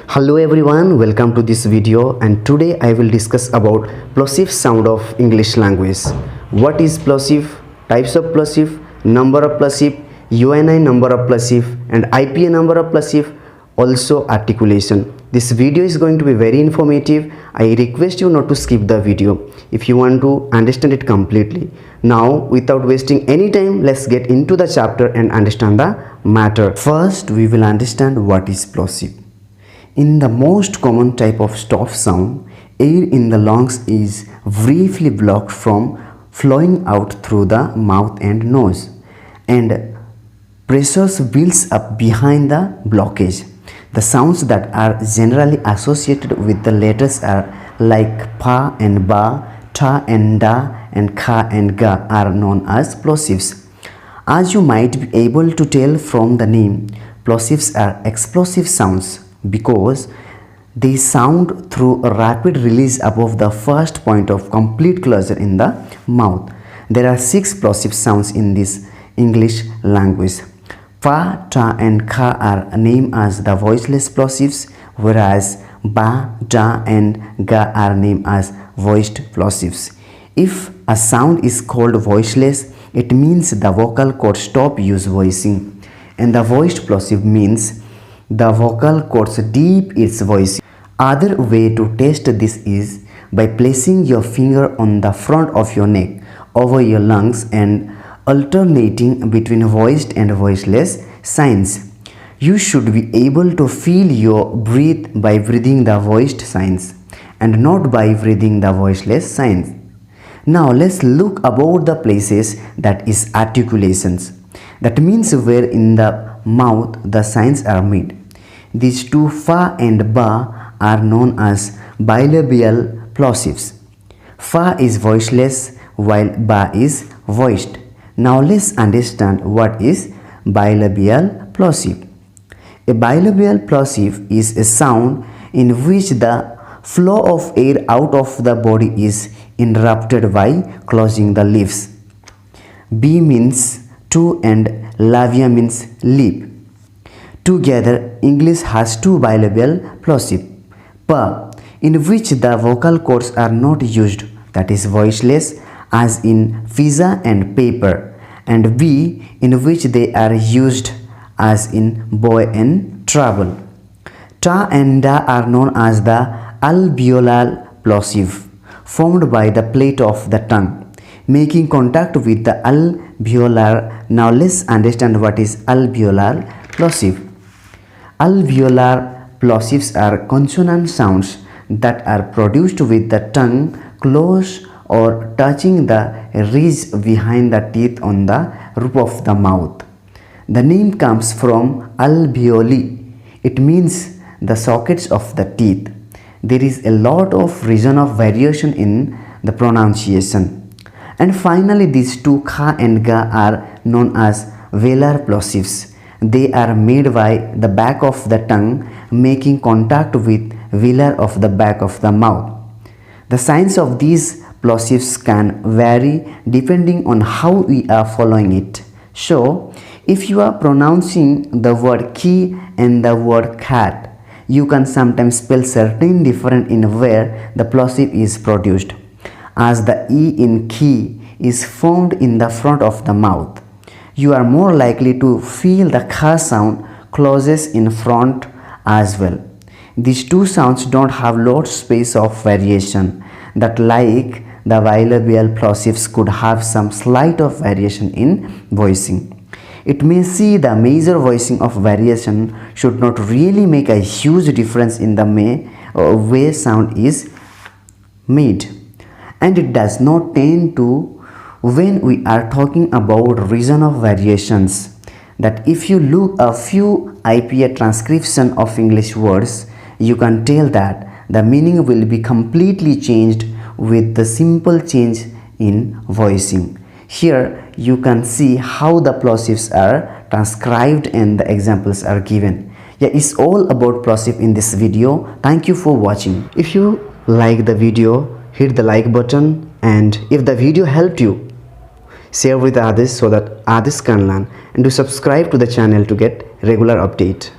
Hello everyone, welcome to this video, and today I will discuss about plosive sound of English language. What is plosive, types of plosive, number of plosive, UNI number of plosive and IPA number of plosive, also articulation. This video is going to be very informative. I request you not to skip the video if you want to understand it completely. Now, without wasting any time, let's get into the chapter and understand the matter. First, we will understand what is plosive. In the most common type of stop sound, air in the lungs is briefly blocked from flowing out through the mouth and nose, and pressures builds up behind the blockage. The sounds that are generally associated with the letters are like pa and ba, ta and da, and ka and ga are known as plosives. As you might be able to tell from the name, plosives are explosive sounds because they sound through a rapid release above the first point of complete closure in the mouth. There are 6 plosive sounds in this English language. Pa, ta and ka are named as the voiceless plosives, whereas ba, da and ga are named as voiced plosives. If a sound is called voiceless, it means the vocal cords stop use voicing, and the voiced plosive means the vocal cords deep its voice. Other way to test this is by placing your finger on the front of your neck over your lungs and alternating between voiced and voiceless signs. You should be able to feel your breath by breathing the voiced signs and not by breathing the voiceless signs. Now let's look about the places that is articulations. That means where in the mouth the signs are made. These two fa and ba are known as bilabial plosives. Fa is voiceless while ba is voiced. Now let's understand what is bilabial plosive. A bilabial plosive is a sound in which the flow of air out of the body is interrupted by closing the lips. B means two and labia means lip. Together, English has 2 bilabial plosive. Pa, in which the vocal cords are not used, that is voiceless, as in pizza and paper, and B, in which they are used, as in boy and travel. Ta and da are known as the alveolar plosive, formed by the plate of the tongue, making contact with the alveolar. Now let's understand what is alveolar plosive. Alveolar plosives are consonant sounds that are produced with the tongue close or touching the ridge behind the teeth on the roof of the mouth. The name comes from alveoli. It means the sockets of the teeth. There is a lot of reason of variation in the pronunciation. And finally, these two ka and ga are known as velar plosives. They are made by the back of the tongue making contact with velar of the back of the mouth. The signs of these plosives can vary depending on how we are following it. So, if you are pronouncing the word key and the word cat, you can sometimes spell certain different in where the plosive is produced, as the E in key is formed in the front of the mouth. You are more likely to feel the ka sound closest in front as well. These two sounds don't have lot space of variation, that like the bilabial plosives could have some slight of variation in voicing. It may see the major voicing of variation should not really make a huge difference in the way sound is made, and it does not tend to when we are talking about reason of variations. That if you look a few IPA transcription of English words, you can tell that the meaning will be completely changed with the simple change in voicing. Here you can see how the plosives are transcribed and the examples are given. Yeah, it's all about plosive in this video. Thank you for watching. If you like the video, hit the like button, and if the video helped you, share with others so that others can learn, and do subscribe to the channel to get regular update.